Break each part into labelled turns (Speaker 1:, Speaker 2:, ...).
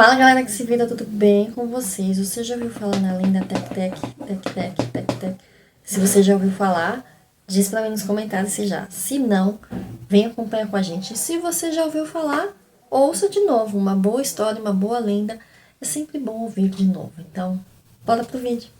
Speaker 1: Fala galera que se vira, tudo bem com vocês? Você já ouviu falar na lenda Tec-Tec? Se você já ouviu falar, diz pra mim nos comentários se já. Se não, vem acompanhar com a gente. E se você já ouviu falar, ouça de novo. Uma boa história, uma boa lenda. É sempre bom ouvir de novo. Então, bora pro vídeo.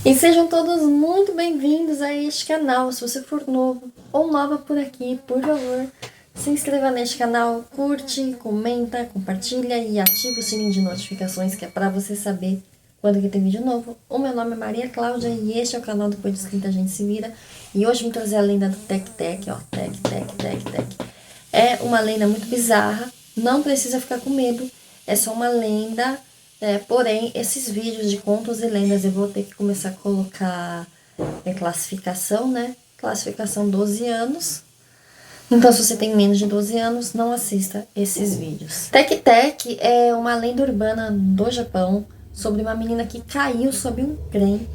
Speaker 1: E sejam todos muito bem-vindos a este canal. Se você for novo ou nova por aqui, por favor, se inscreva neste canal, curte, comenta, compartilha e ativa o sininho de notificações, que é para você saber quando que tem vídeo novo. O meu nome é Maria Cláudia e este é o canal Depois dos 30 a gente se vira. E hoje vim trazer a lenda do Tec-Tec, ó, Tec-Tec. É uma lenda muito bizarra, não precisa ficar com medo, é só uma lenda. Porém, esses vídeos de contos e lendas eu vou ter que começar a colocar classificação, né? Classificação 12 anos. Então, se você tem menos de 12 anos, não assista esses vídeos. Tec-Tec é uma lenda urbana do Japão sobre uma menina que caiu sob um trem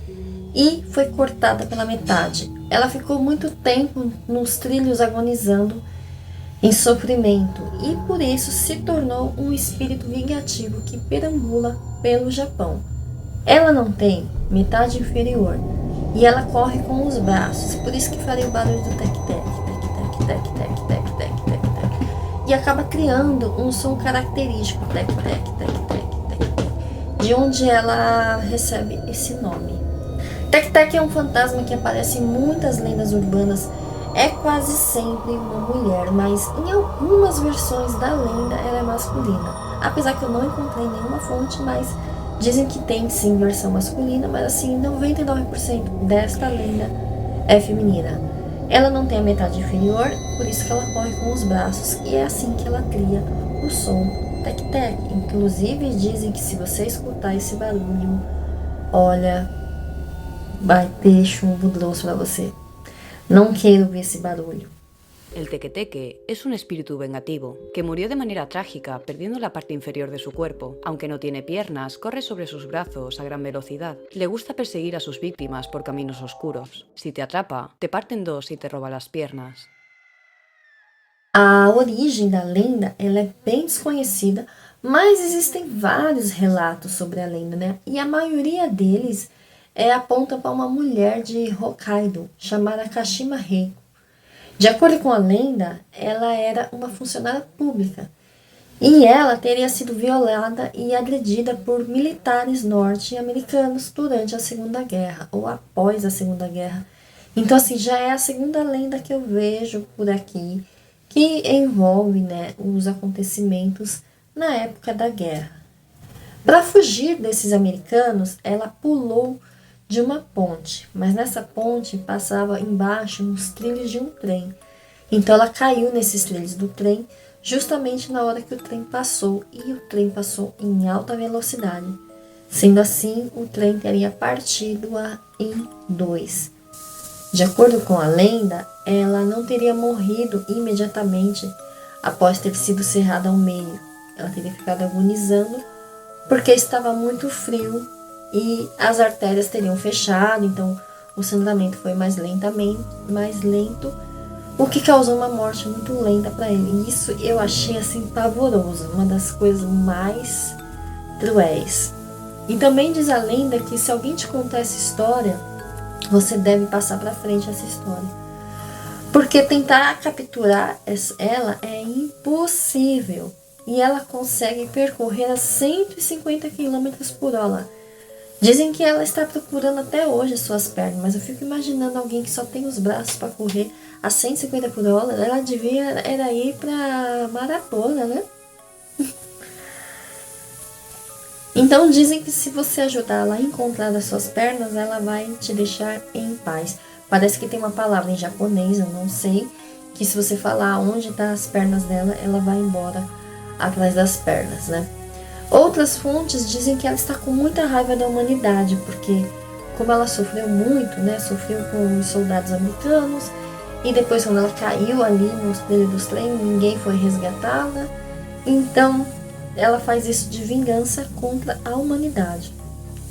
Speaker 1: e foi cortada pela metade. Ela ficou muito tempo nos trilhos agonizando em sofrimento, e por isso se tornou um espírito vingativo que perambula pelo Japão. Ela não tem metade inferior e ela corre com os braços, por isso que faria o barulho do tec-tec, e acaba criando um som característico, tec-tec, de onde ela recebe esse nome. Tec-tec é um fantasma que aparece em muitas lendas urbanas. É quase sempre uma mulher, mas em algumas versões da lenda ela é masculina. Apesar que eu não encontrei nenhuma fonte, mas dizem que tem sim versão masculina, mas assim, 99% desta lenda é feminina. Ela não tem a metade inferior, por isso que ela corre com os braços, e é assim que ela cria o som tec-tec. Inclusive dizem que se você escutar esse barulho, olha, vai ter chumbo grosso pra você. No quiero ver ese barullo.
Speaker 2: El teque-teque es un espíritu vengativo, que murió de manera trágica perdiendo la parte inferior de su cuerpo. Aunque no tiene piernas, corre sobre sus brazos a gran velocidad. Le gusta perseguir a sus víctimas por caminos oscuros. Si te atrapa, te parte en dos y te roba las piernas.
Speaker 1: A origem da lenda ela é bem desconhecida, mas existem vários relatos sobre a lenda, né? E a maioria deles aponta para uma mulher de Hokkaido, chamada Kashima Reiko. De acordo com a lenda, ela era uma funcionária pública e ela teria sido violada e agredida por militares norte-americanos durante a Segunda Guerra ou após a Segunda Guerra. Então, assim, já é a segunda lenda que eu vejo por aqui que envolve, né, os acontecimentos na época da guerra. Para fugir desses americanos, ela pulou de uma ponte, mas nessa ponte passava embaixo uns trilhos de um trem. Então ela caiu nesses trilhos do trem justamente na hora que o trem passou, e o trem passou em alta velocidade. Sendo assim, o trem teria partido em dois. De acordo com a lenda, ela não teria morrido imediatamente após ter sido serrada ao meio. Ela teria ficado agonizando porque estava muito frio e as artérias teriam fechado, então o sangramento foi mais lento, o que causou uma morte muito lenta para ele. E isso eu achei assim pavoroso, uma das coisas mais cruéis. E também diz a lenda que se alguém te contar essa história, você deve passar para frente essa história, porque tentar capturar ela é impossível, e ela consegue percorrer a 150 km por hora. Dizem que ela está procurando até hoje as suas pernas, mas eu fico imaginando alguém que só tem os braços para correr a 150 por hora. Ela devia ir para maratona, né? Então dizem que se você ajudar ela a encontrar as suas pernas, ela vai te deixar em paz. Parece que tem uma palavra em japonês, eu não sei, que se você falar onde estão as pernas dela, ela vai embora atrás das pernas, né? Outras fontes dizem que ela está com muita raiva da humanidade, porque como ela sofreu muito, né, sofreu com os soldados americanos, e depois quando ela caiu ali nos trilhos dos trens, ninguém foi resgatá-la, então ela faz isso de vingança contra a humanidade.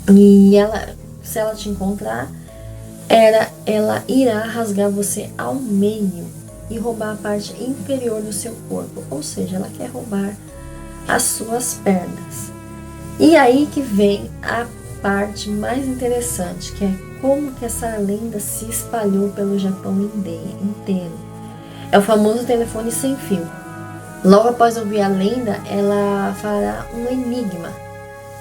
Speaker 1: E ela, se ela te encontrar, ela irá rasgar você ao meio e roubar a parte inferior do seu corpo. Ou seja, ela quer roubar as suas pernas. E aí que vem a parte mais interessante, que é como que essa lenda se espalhou pelo Japão inteiro. É o famoso telefone sem fio. Logo após ouvir a lenda, ela fará um enigma,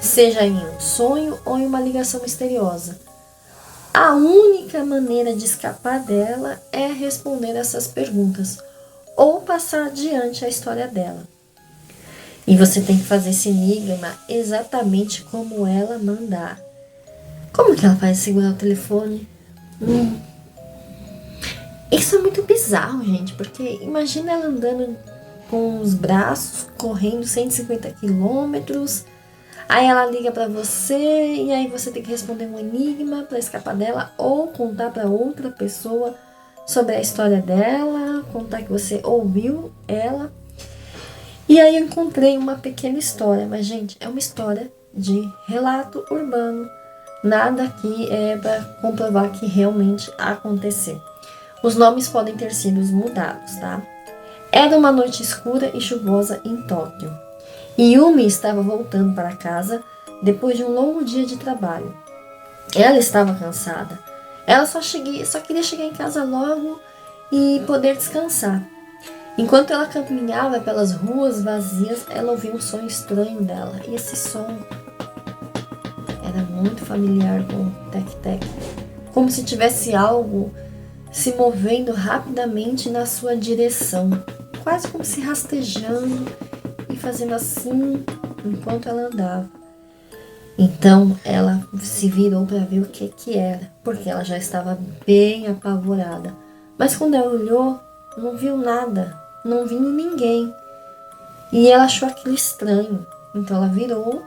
Speaker 1: seja em um sonho ou em uma ligação misteriosa. A única maneira de escapar dela é responder essas perguntas ou passar adiante a história dela. E você tem que fazer esse enigma exatamente como ela mandar. Como que ela faz segurar o telefone? Isso é muito bizarro, gente, porque imagina ela andando com os braços, correndo 150 quilômetros, aí ela liga pra você e aí você tem que responder um enigma pra escapar dela ou contar pra outra pessoa sobre a história dela, contar que você ouviu ela. E aí eu encontrei uma pequena história, mas gente, é uma história de relato urbano. Nada aqui é para comprovar que realmente aconteceu. Os nomes podem ter sido mudados, tá? Era uma noite escura e chuvosa em Tóquio. Yumi estava voltando para casa depois de um longo dia de trabalho. Ela estava cansada. Ela só queria chegar em casa logo e poder descansar. Enquanto ela caminhava pelas ruas vazias, ela ouviu um som estranho dela. E esse som era muito familiar com o tec-tec. Como se tivesse algo se movendo rapidamente na sua direção. Quase como se rastejando e fazendo assim enquanto ela andava. Então ela se virou para ver o que era, porque ela já estava bem apavorada. Mas quando ela olhou, não viu nada, não viu ninguém. E ela achou aquilo estranho. Então ela virou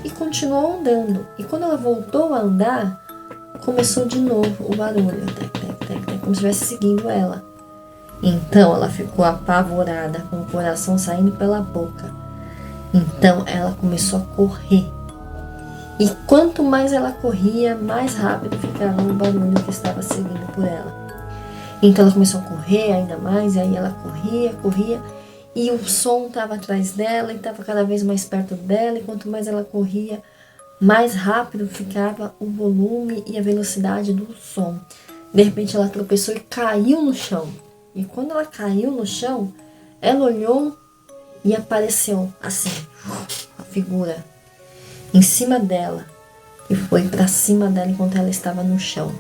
Speaker 1: e continuou andando. E quando ela voltou a andar, começou de novo o barulho, tec, tec, tec, tec, como se estivesse seguindo ela. Então ela ficou apavorada, com o coração saindo pela boca. Então ela começou a correr. E quanto mais ela corria, mais rápido ficava o barulho que estava seguindo por ela. Então ela começou a correr ainda mais, e aí ela corria, e o som estava atrás dela, e estava cada vez mais perto dela, e quanto mais ela corria, mais rápido ficava o volume e a velocidade do som. De repente ela tropeçou e caiu no chão. E quando ela caiu no chão, ela olhou e apareceu assim, a figura em cima dela, e foi para cima dela enquanto ela estava no chão.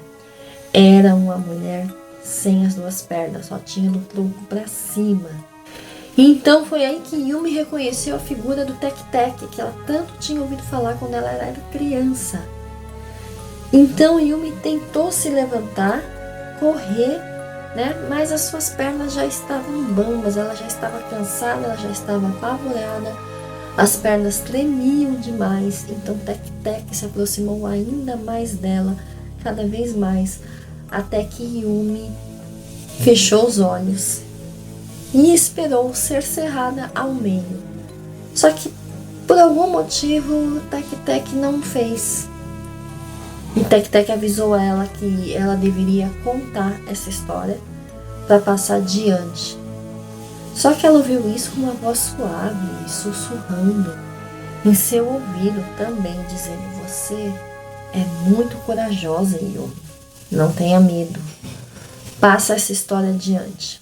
Speaker 1: Era uma mulher sem as duas pernas, só tinha do tronco para cima. E então foi aí que Yumi reconheceu a figura do Tec-Tec, que ela tanto tinha ouvido falar quando ela era criança. Então Yumi tentou se levantar, correr, né? Mas as suas pernas já estavam bambas, ela já estava cansada, ela já estava apavorada, as pernas tremiam demais. Então Tec-Tec se aproximou ainda mais dela, cada vez mais, até que Yumi fechou os olhos e esperou ser cerrada ao meio. Só que por algum motivo Tec-Tec não fez. E Tec-Tec avisou ela que ela deveria contar essa história para passar adiante. Só que ela ouviu isso com uma voz suave, sussurrando em seu ouvido também, dizendo: você é muito corajosa, Yumi. Não tenha medo. Passa essa história adiante.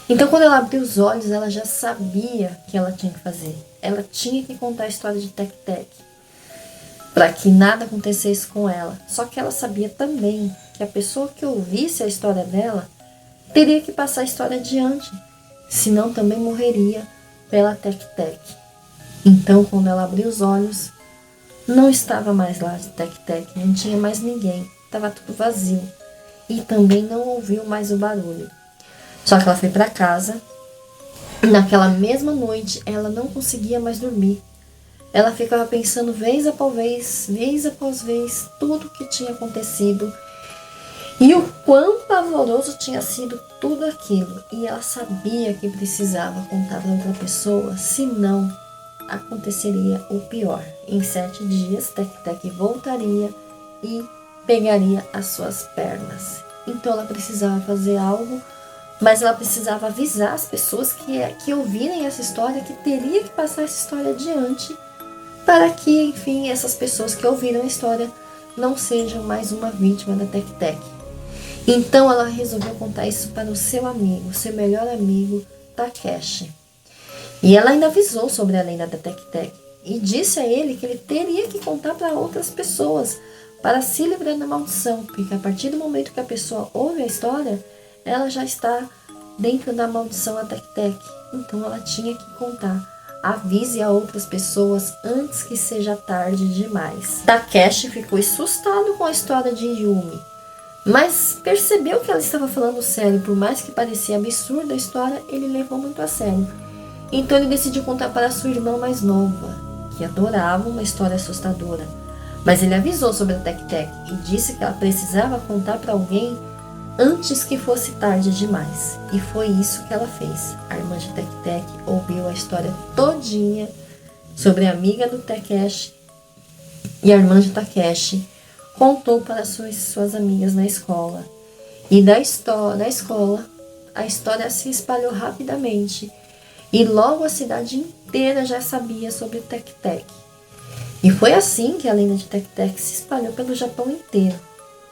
Speaker 1: Então, quando ela abriu os olhos, ela já sabia o que ela tinha que fazer. Ela tinha que contar a história de Tec-Tec, para que nada acontecesse com ela. Só que ela sabia também que a pessoa que ouvisse a história dela teria que passar a história adiante, senão também morreria pela Tec-Tec. Então, quando ela abriu os olhos, não estava mais lá de Tec-Tec, não tinha mais ninguém, estava tudo vazio. E também não ouviu mais o barulho. Só que ela foi para casa. Naquela mesma noite, ela não conseguia mais dormir. Ela ficava pensando vez após vez, tudo o que tinha acontecido e o quão pavoroso tinha sido tudo aquilo. E ela sabia que precisava contar para outra pessoa, senão aconteceria o pior. Em 7 dias, Tec-Tec voltaria e pegaria as suas pernas. Então ela precisava fazer algo, mas ela precisava avisar as pessoas que ouvirem essa história, que teria que passar essa história adiante, para que, enfim, essas pessoas que ouviram a história não sejam mais uma vítima da Tec-Tec. Então ela resolveu contar isso para o seu amigo, seu melhor amigo, Takeshi. E ela ainda avisou sobre a lenda da Tec-Tec e disse a ele que ele teria que contar para outras pessoas para se livrar da maldição, porque a partir do momento que a pessoa ouve a história, ela já está dentro da maldição da Tec-Tec. Então ela tinha que contar. Avise a outras pessoas antes que seja tarde demais. Takeshi ficou assustado com a história de Yumi, mas percebeu que ela estava falando sério. Por mais que parecia absurda a história, ele levou muito a sério. Então ele decidiu contar para sua irmã mais nova, que adorava uma história assustadora. Mas ele avisou sobre a Tec-Tec e disse que ela precisava contar para alguém antes que fosse tarde demais. E foi isso que ela fez. A irmã de Tec-Tec ouviu a história todinha sobre a amiga do Takeshi, e a irmã de Takeshi contou para suas amigas na escola. E da escola, a história se espalhou rapidamente. E logo a cidade inteira já sabia sobre Tec-Tec. E foi assim que a lenda de Tec-Tec se espalhou pelo Japão inteiro,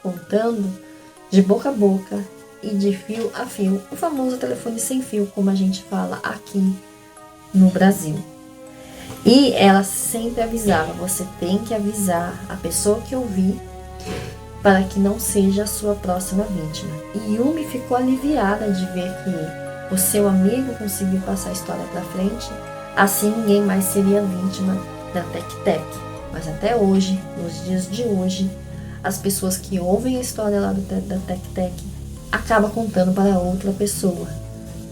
Speaker 1: contando de boca a boca e de fio a fio, o famoso telefone sem fio, como a gente fala aqui no Brasil. E ela sempre avisava, você tem que avisar a pessoa que ouvir para que não seja a sua próxima vítima. E Yumi ficou aliviada de ver que o seu amigo conseguiu passar a história para frente, assim ninguém mais seria vítima da Tec-Tec. Mas até hoje, nos dias de hoje, as pessoas que ouvem a história lá da Tec-Tec acabam contando para outra pessoa.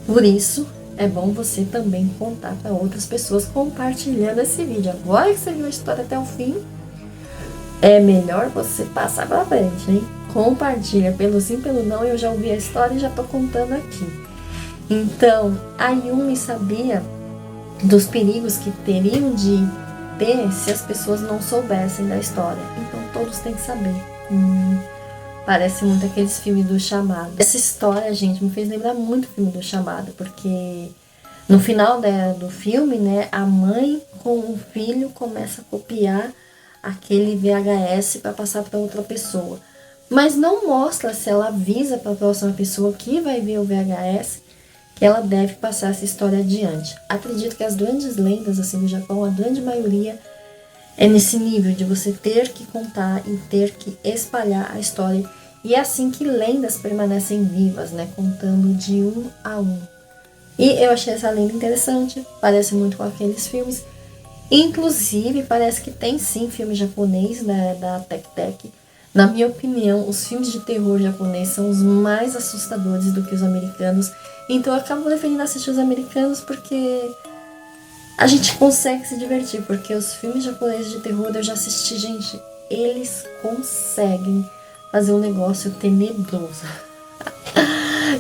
Speaker 1: Por isso, é bom você também contar para outras pessoas compartilhando esse vídeo. Agora que você viu a história até o fim, é melhor você passar para frente, hein? Compartilha, pelo sim, pelo não, eu já ouvi a história e já tô contando aqui. Então, a Yumi sabia dos perigos que teriam de ter se as pessoas não soubessem da história. Então todos têm que saber. Parece muito aqueles filmes do Chamado. Essa história, gente, me fez lembrar muito o filme do Chamado, porque no final do filme, né, a mãe com o filho começa a copiar aquele VHS para passar para outra pessoa. Mas não mostra se ela avisa para a próxima pessoa que vai ver o VHS que ela deve passar essa história adiante. Acredito que as grandes lendas assim do Japão, a grande maioria é nesse nível de você ter que contar e ter que espalhar a história. E é assim que lendas permanecem vivas, né? Contando de um a um. E eu achei essa lenda interessante, parece muito com aqueles filmes. Inclusive, parece que tem sim filme japonês, né, da Tec-Tec. Na minha opinião, os filmes de terror japonês são os mais assustadores do que os americanos. Então eu acabo preferindo assistir os americanos porque a gente consegue se divertir. Porque os filmes japoneses de terror eu já assisti, gente, eles conseguem fazer um negócio tenebroso.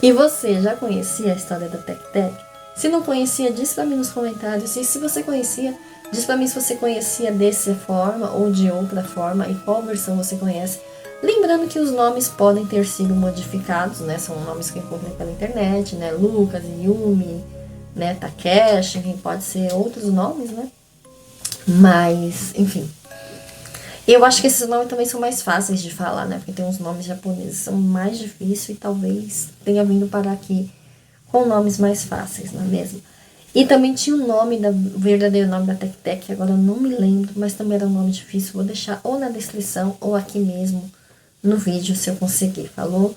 Speaker 1: E você já conhecia a história da Tec-Tec? Se não conhecia, diz pra mim nos comentários. E se você conhecia, diz pra mim se você conhecia dessa forma ou de outra forma e qual versão você conhece. Lembrando que os nomes podem ter sido modificados, né? São nomes que eu encontrei pela internet, né? Lucas, Yumi, né? Takeshi, enfim, pode ser outros nomes, né? Mas, enfim. Eu acho que esses nomes também são mais fáceis de falar, né? Porque tem uns nomes japoneses que são mais difíceis e talvez tenha vindo parar aqui com nomes mais fáceis, não é mesmo? E também tinha o nome, o verdadeiro nome da Tec-Tec, que agora eu não me lembro, mas também era um nome difícil. Vou deixar ou na descrição ou aqui mesmo no vídeo, se eu conseguir, falou?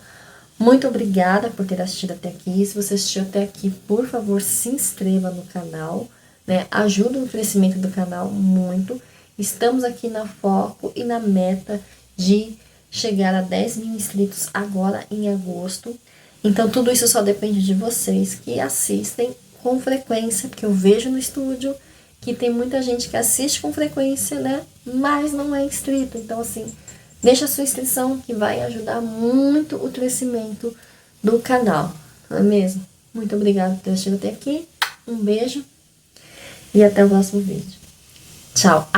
Speaker 1: Muito obrigada por ter assistido até aqui. Se você assistiu até aqui, por favor, se inscreva no canal, né? Ajuda no crescimento do canal muito. Estamos aqui na foco e na meta de chegar a 10 mil inscritos agora em agosto. Então, tudo isso só depende de vocês que assistem com frequência, porque eu vejo no estúdio que tem muita gente que assiste com frequência, né? Mas não é inscrito. Então, assim, deixa a sua inscrição que vai ajudar muito o crescimento do canal, não é mesmo? Muito obrigada por ter assistido até aqui. Um beijo e até o próximo vídeo. Tchau!